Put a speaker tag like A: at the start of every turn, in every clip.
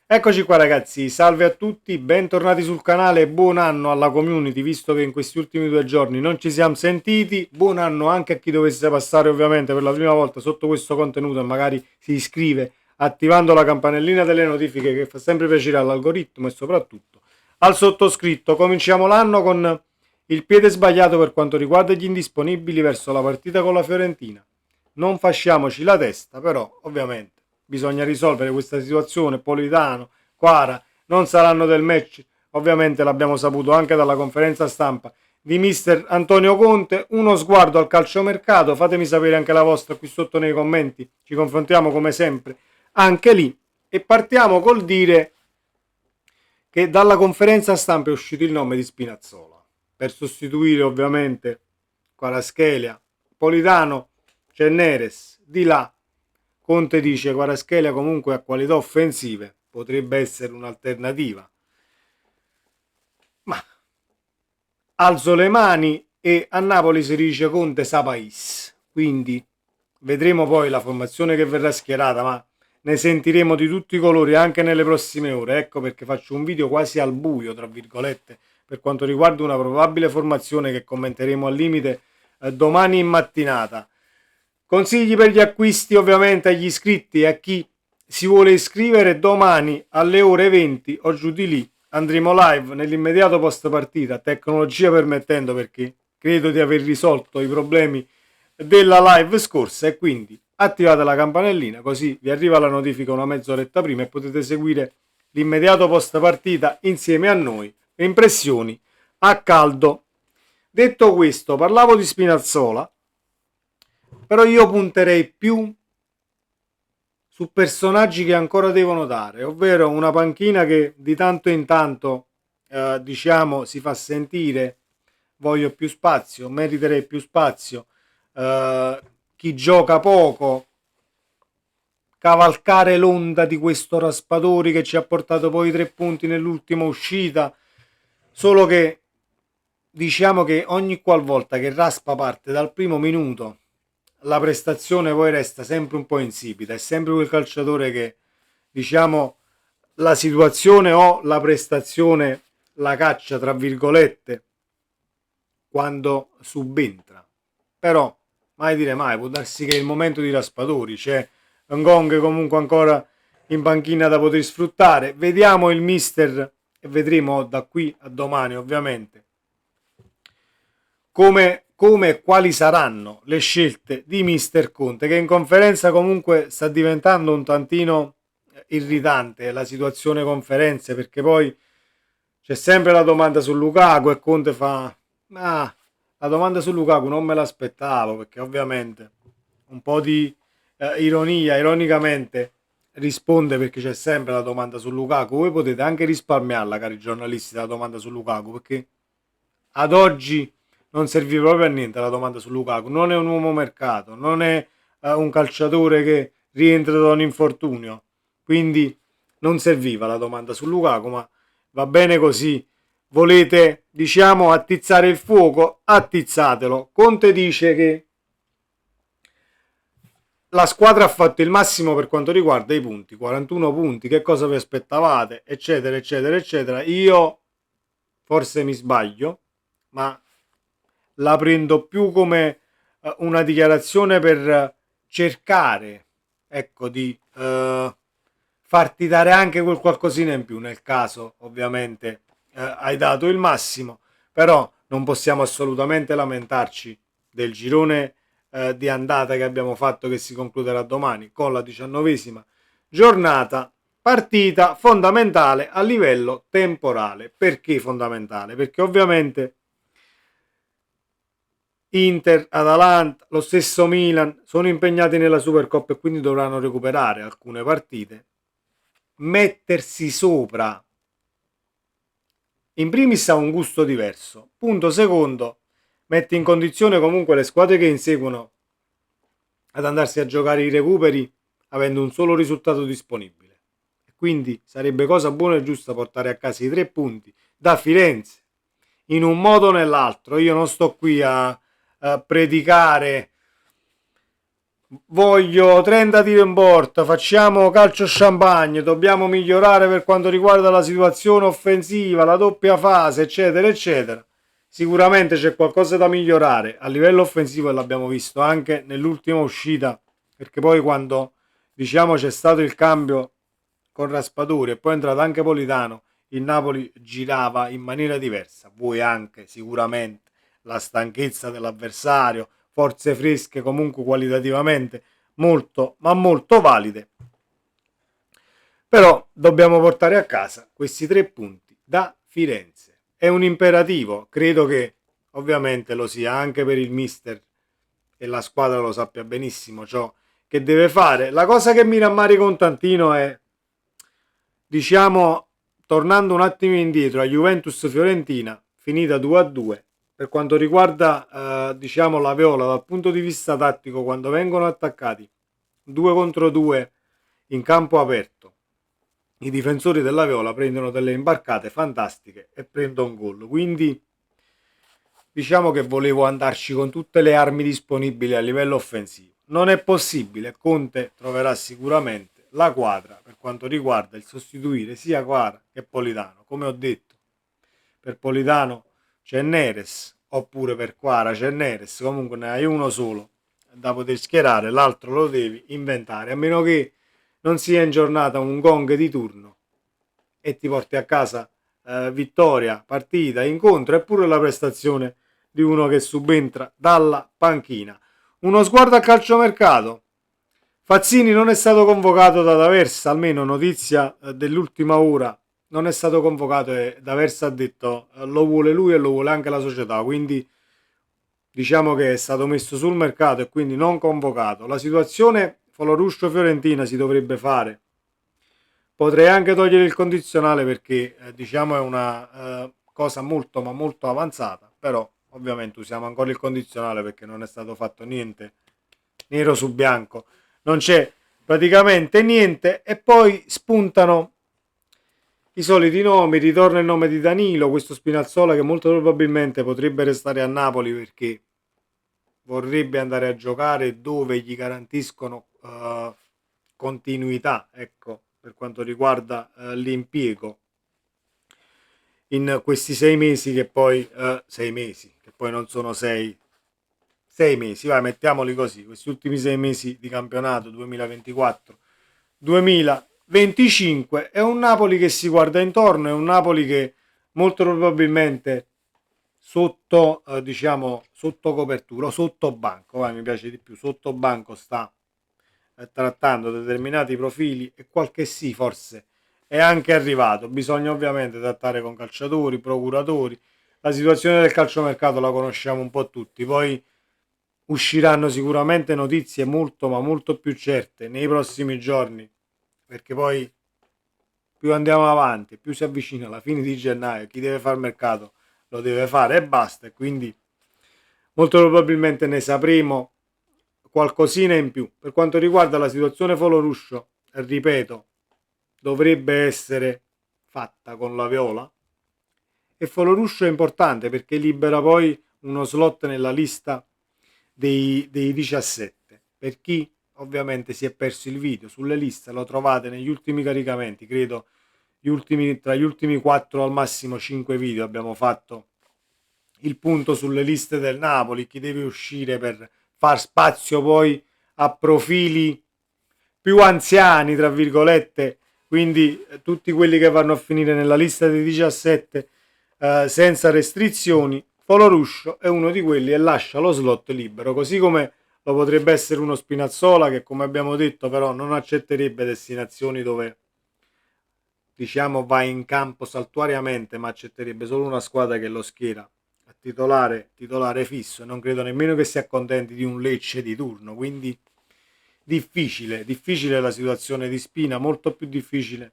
A: Eccoci qua ragazzi, salve a tutti, bentornati sul canale e buon anno alla community, visto che in questi ultimi 2 giorni non ci siamo sentiti. Buon anno anche a chi dovesse passare ovviamente per la prima volta sotto questo contenuto e magari si iscrive attivando la campanellina delle notifiche, che fa sempre piacere all'algoritmo e soprattutto al sottoscritto. Cominciamo l'anno con il piede sbagliato per quanto riguarda gli indisponibili verso la partita con la Fiorentina. Non fasciamoci la testa, però ovviamente bisogna risolvere questa situazione. Politano, Quara non saranno del match, ovviamente l'abbiamo saputo anche dalla conferenza stampa di mister Antonio Conte. Uno sguardo al calciomercato, fatemi sapere anche la vostra qui sotto nei commenti, ci confrontiamo come sempre anche lì. E partiamo col dire che dalla conferenza stampa è uscito il nome di Spinazzola per sostituire ovviamente Kvaratskhelia. Politano, c'è Neres, di là Conte dice Kvaratskhelia comunque ha qualità offensive, potrebbe essere un'alternativa. Ma alzo le mani e a Napoli si dice Conte Sapais. Quindi vedremo poi la formazione che verrà schierata, ma ne sentiremo di tutti i colori anche nelle prossime ore. Ecco perché faccio un video quasi al buio, tra virgolette, per quanto riguarda una probabile formazione che commenteremo al limite domani in mattinata. Consigli per gli acquisti ovviamente agli iscritti e a chi si vuole iscrivere. Domani alle ore 20 o giù di lì andremo live nell'immediato post partita, tecnologia permettendo, perché credo di aver risolto i problemi della live scorsa, e quindi attivate la campanellina così vi arriva la notifica una mezz'oretta prima e potete seguire l'immediato post partita insieme a noi. Le impressioni a caldo. Detto questo, parlavo di Spinazzola, però io punterei più su personaggi che ancora devono dare, ovvero una panchina che di tanto in tanto diciamo si fa sentire. Voglio più spazio, meriterei più spazio. Chi gioca poco, cavalcare l'onda di questo Raspadori che ci ha portato poi 3 punti nell'ultima uscita. Solo che diciamo che ogni qualvolta che Raspa parte dal primo minuto, la prestazione poi resta sempre un po' insipida. È sempre quel calciatore che, diciamo, la situazione o la prestazione la caccia tra virgolette quando subentra. Però mai dire mai, può darsi che è il momento di Raspadori, c'è un Gong comunque ancora in panchina da poter sfruttare. Vediamo il mister e vedremo da qui a domani ovviamente come e quali saranno le scelte di mister Conte, che in conferenza comunque sta diventando un tantino irritante la situazione conferenze, perché poi c'è sempre la domanda su Lukaku e Conte fa la domanda su Lukaku non me l'aspettavo, perché ovviamente un po' di ironia, ironicamente risponde, perché c'è sempre la domanda su Lukaku. Voi potete anche risparmiarla, cari giornalisti, la domanda su Lukaku, perché ad oggi non serviva proprio a niente la domanda su Lukaku. Non è un uomo mercato, non è un calciatore che rientra da un infortunio, quindi non serviva la domanda su Lukaku, ma va bene così. Volete, diciamo, attizzare il fuoco? Attizzatelo. Conte dice che la squadra ha fatto il massimo per quanto riguarda i punti, 41 punti, che cosa vi aspettavate, eccetera, eccetera, eccetera. Io forse mi sbaglio, ma la prendo più come una dichiarazione per cercare, ecco, di farti dare anche quel qualcosina in più, nel caso ovviamente hai dato il massimo. Però non possiamo assolutamente lamentarci del girone di andata che abbiamo fatto, che si concluderà domani con la 19ª giornata. Partita fondamentale a livello temporale. Perché fondamentale? Perché ovviamente Inter, Atalanta, lo stesso Milan sono impegnati nella Supercoppa e quindi dovranno recuperare alcune partite. Mettersi sopra in primis ha un gusto diverso. Punto secondo, mette in condizione comunque le squadre che inseguono ad andarsi a giocare i recuperi avendo un solo risultato disponibile. E quindi sarebbe cosa buona e giusta portare a casa i 3 punti da Firenze in un modo o nell'altro. Io non sto qui a predicare voglio 30 tiri in porta, facciamo calcio champagne, dobbiamo migliorare per quanto riguarda la situazione offensiva, la doppia fase, eccetera, eccetera. Sicuramente c'è qualcosa da migliorare a livello offensivo e l'abbiamo visto anche nell'ultima uscita, perché poi quando diciamo c'è stato il cambio con Raspadori e poi è entrato anche Politano, il Napoli girava in maniera diversa. Vuoi anche sicuramente la stanchezza dell'avversario, forze fresche comunque qualitativamente molto ma molto valide, però dobbiamo portare a casa questi 3 punti da Firenze. È un imperativo, credo che ovviamente lo sia anche per il mister e la squadra lo sappia benissimo ciò che deve fare. La cosa che mi rammarica un tantino è, diciamo, tornando un attimo indietro a Juventus-Fiorentina, finita 2-2, per quanto riguarda diciamo la Viola dal punto di vista tattico, quando vengono attaccati 2 contro 2 in campo aperto, i difensori della Viola prendono delle imbarcate fantastiche e prendono un gol. Quindi diciamo che volevo andarci con tutte le armi disponibili a livello offensivo. Non è possibile, Conte troverà sicuramente la quadra per quanto riguarda il sostituire sia Quara che Politano. Come ho detto, per Politano c'è Neres, oppure per Quara c'è Neres, comunque ne hai uno solo da poter schierare, l'altro lo devi inventare, a meno che non sia in giornata un gong di turno e ti porti a casa vittoria, partita, incontro, eppure la prestazione di uno che subentra dalla panchina. Uno sguardo al calciomercato. Fazzini non è stato convocato da D'Aversa, almeno notizia dell'ultima ora, non è stato convocato e D'Aversa ha detto lo vuole lui e lo vuole anche la società, quindi diciamo che è stato messo sul mercato e quindi non convocato. La situazione Foloruscio-Fiorentina si dovrebbe fare. Potrei anche togliere il condizionale perché diciamo è una cosa molto ma molto avanzata, però ovviamente usiamo ancora il condizionale perché non è stato fatto niente nero su bianco, non c'è praticamente niente e poi spuntano i soliti nomi, ritorna il nome di Danilo, questo Spinazzola che molto probabilmente potrebbe restare a Napoli perché vorrebbe andare a giocare dove gli garantiscono continuità, ecco, per quanto riguarda l'impiego in questi 6 mesi che poi 6 mesi che poi non sono 6 mesi, vai, mettiamoli così, questi ultimi 6 mesi di campionato 2024-2025 è un Napoli che si guarda intorno, è un Napoli che molto probabilmente sotto diciamo sotto copertura o sotto banco, mi piace di più, sotto banco sta trattando determinati profili e qualche sì forse è anche arrivato. Bisogna ovviamente trattare con calciatori, procuratori. La situazione del calciomercato la conosciamo un po' tutti, poi usciranno sicuramente notizie molto ma molto più certe nei prossimi giorni, perché poi più andiamo avanti, più si avvicina la fine di gennaio, chi deve fare mercato lo deve fare e basta, e quindi molto probabilmente ne sapremo qualcosina in più. Per quanto riguarda la situazione Foloruscio, ripeto, dovrebbe essere fatta con la Viola e Foloruscio è importante perché libera poi uno slot nella lista dei 17. Per chi ovviamente si è perso il video, sulle liste lo trovate negli ultimi caricamenti, credo tra gli ultimi 4 al massimo 5 video abbiamo fatto il punto sulle liste del Napoli, chi deve uscire per far spazio poi a profili più anziani, tra virgolette, quindi tutti quelli che vanno a finire nella lista dei 17 senza restrizioni. Foloruscio è uno di quelli e lascia lo slot libero, così come lo potrebbe essere uno Spinazzola che, come abbiamo detto, però non accetterebbe destinazioni dove diciamo va in campo saltuariamente, ma accetterebbe solo una squadra che lo schiera a titolare fisso, non credo nemmeno che si accontenti di un Lecce di turno, quindi difficile la situazione di Spina, molto più difficile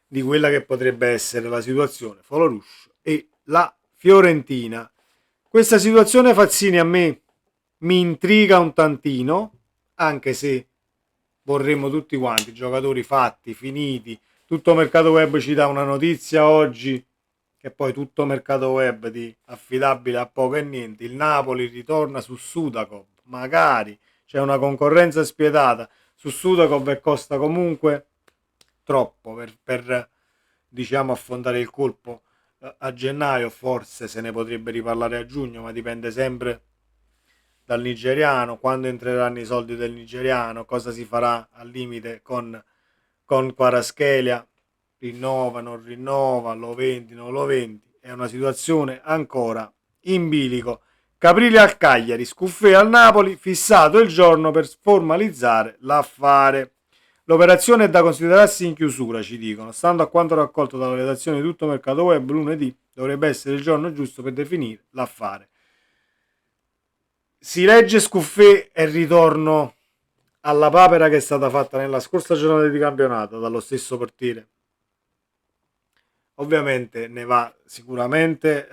A: di quella che potrebbe essere la situazione Foloruscio e la Fiorentina. Questa situazione Fazzini a me mi intriga un tantino, anche se vorremmo tutti quanti giocatori fatti, finiti. Tutto mercato web ci dà una notizia oggi che poi tutto mercato web di affidabile a poco e niente. Il Napoli ritorna su Sudakov, magari c'è una concorrenza spietata su Sudakov e costa comunque troppo per diciamo affrontare il colpo a gennaio. Forse se ne potrebbe riparlare a giugno, ma dipende sempre dal nigeriano, quando entreranno i soldi del nigeriano, cosa si farà al limite con Kvaratskhelia, rinnova, non rinnova, lo vendi, non lo vendi, è una situazione ancora in bilico. Caprilli al Cagliari, Scuffè al Napoli, fissato il giorno per formalizzare l'affare. L'operazione è da considerarsi in chiusura, ci dicono. Stando a quanto raccolto dalla redazione di Tutto Mercato Web, lunedì dovrebbe essere il giorno giusto per definire l'affare. Si legge Scuffè e ritorno alla papera che è stata fatta nella scorsa giornata di campionato dallo stesso portiere. Ovviamente ne va sicuramente,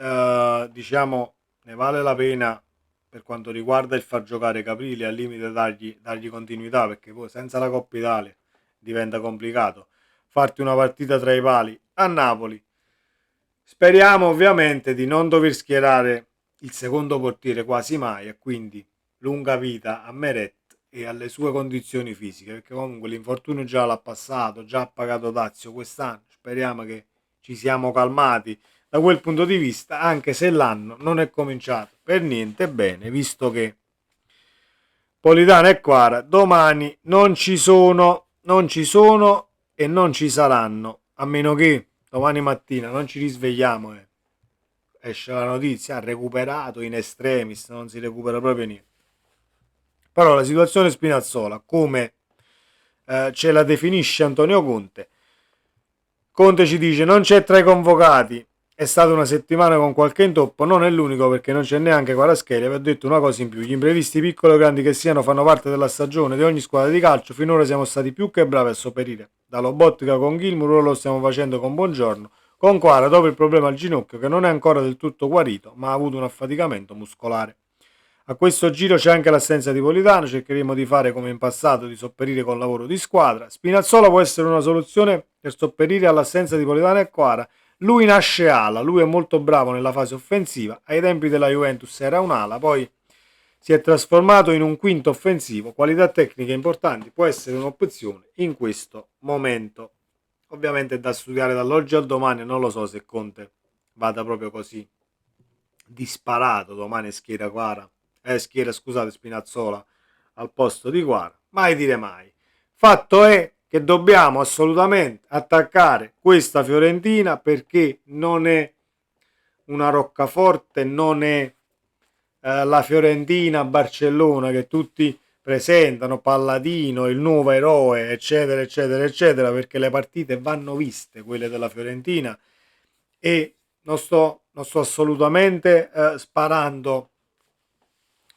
A: diciamo, ne vale la pena per quanto riguarda il far giocare Caprilli, al limite dargli continuità, perché poi senza la Coppa Italia diventa complicato farti una partita tra i pali a Napoli. Speriamo ovviamente di non dover schierare il secondo portiere quasi mai, e quindi lunga vita a Meret e alle sue condizioni fisiche, perché comunque l'infortunio già l'ha passato, già ha pagato dazio quest'anno. Speriamo che ci siamo calmati da quel punto di vista, anche se l'anno non è cominciato per niente bene, visto che Politano e Kvara domani non ci sono e non ci saranno, a meno che domani mattina non ci risvegliamo e esce la notizia: ha recuperato in extremis, non si recupera proprio niente. Però la situazione Spinazzola, come ce la definisce Antonio Conte, Conte ci dice non c'è tra i convocati, è stata una settimana con qualche intoppo, non è l'unico perché non c'è neanche Kvaratskhelia. Vi ho detto una cosa in più: gli imprevisti piccoli o grandi che siano fanno parte della stagione di ogni squadra di calcio. Finora siamo stati più che bravi a sopperire. Da Lobotka con Gilmour, ora lo stiamo facendo con Buongiorno. Con Kvara dopo il problema al ginocchio che non è ancora del tutto guarito, ma ha avuto un affaticamento muscolare. A questo giro c'è anche l'assenza di Politano, cercheremo di fare come in passato, di sopperire con lavoro di squadra. Spinazzola può essere una soluzione per sopperire all'assenza di Politano e Kvara. Lui nasce ala, lui è molto bravo nella fase offensiva, ai tempi della Juventus era un'ala, poi si è trasformato in un quinto offensivo, qualità tecniche importanti, può essere un'opzione in questo momento. Ovviamente è da studiare dall'oggi al domani, non lo so se Conte vada proprio così disparato, domani schiera Kvara. Scusate, Spinazzola al posto di Kvara, mai dire mai. Fatto è che dobbiamo assolutamente attaccare questa Fiorentina, perché non è una roccaforte, non è la Fiorentina Barcellona che tutti presentano, Palladino, il nuovo eroe, eccetera, eccetera, eccetera, perché le partite vanno viste, quelle della Fiorentina, e non sto assolutamente sparando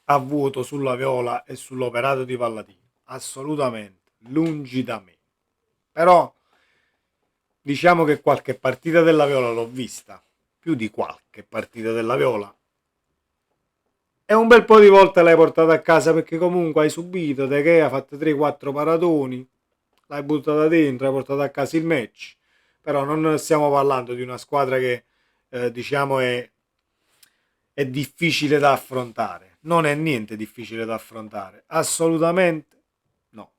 A: a vuoto sulla Viola e sull'operato di Palladino, assolutamente, lungi da me. Però diciamo che qualche partita della Viola l'ho vista, più di qualche partita della Viola, e un bel po' di volte l'hai portata a casa, perché comunque hai subito, De Gea ha fatto 3-4 paratoni, l'hai buttata dentro, hai portato a casa il match. Però non stiamo parlando di una squadra che diciamo è difficile da affrontare. Non è niente difficile da affrontare, assolutamente no.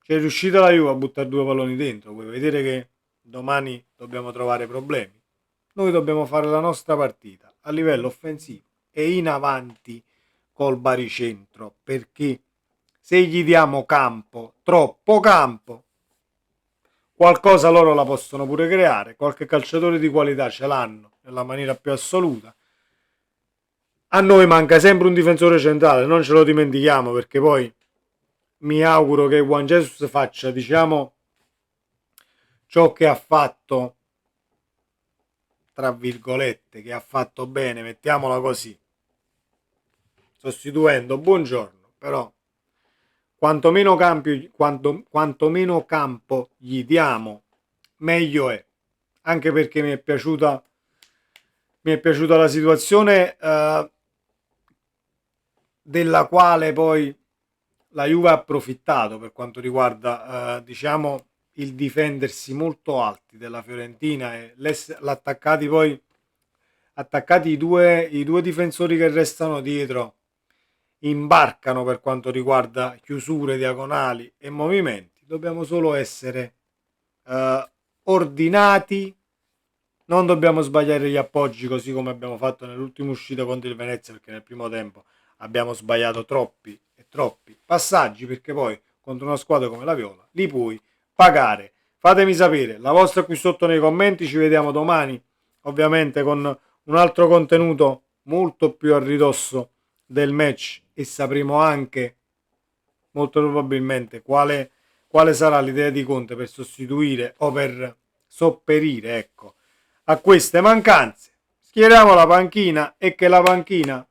A: C'è riuscita la Juve a buttare due palloni dentro, vuoi vedere che domani dobbiamo trovare problemi? Noi dobbiamo fare la nostra partita a livello offensivo e in avanti col baricentro, perché se gli diamo campo, troppo campo, qualcosa loro la possono pure creare, qualche calciatore di qualità ce l'hanno nella maniera più assoluta. A noi manca sempre un difensore centrale, non ce lo dimentichiamo, perché poi mi auguro che Juan Jesus faccia, diciamo, ciò che ha fatto, tra virgolette, che ha fatto bene, mettiamola così, sostituendo Buongiorno. Però quanto meno campo gli diamo, meglio è. Anche perché mi è piaciuta la situazione della quale poi la Juve ha approfittato, per quanto riguarda diciamo il difendersi molto alti della Fiorentina e l'attaccati poi attaccati i due difensori che restano dietro, imbarcano per quanto riguarda chiusure, diagonali e movimenti. Dobbiamo solo essere ordinati, non dobbiamo sbagliare gli appoggi così come abbiamo fatto nell'ultima uscita contro il Venezia, perché nel primo tempo abbiamo sbagliato troppi e troppi passaggi, perché poi contro una squadra come la Viola li puoi pagare. Fatemi sapere la vostra qui sotto nei commenti, ci vediamo domani ovviamente con un altro contenuto molto più a ridosso del match e sapremo anche molto probabilmente quale sarà l'idea di Conte per sostituire o per sopperire, ecco, a queste mancanze. Schieriamo la panchina e che la panchina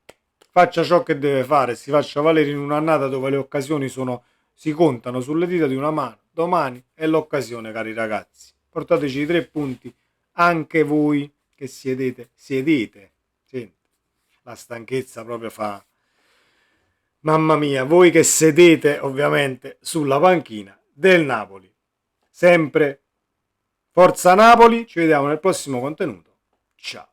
A: faccia ciò che deve fare, si faccia valere in un'annata dove le occasioni si contano sulle dita di una mano. Domani è l'occasione, cari ragazzi. Portateci i 3 punti anche voi che sedete. Senti, la stanchezza proprio fa. Mamma mia, voi che sedete ovviamente sulla panchina del Napoli. Sempre Forza Napoli, ci vediamo nel prossimo contenuto. Ciao.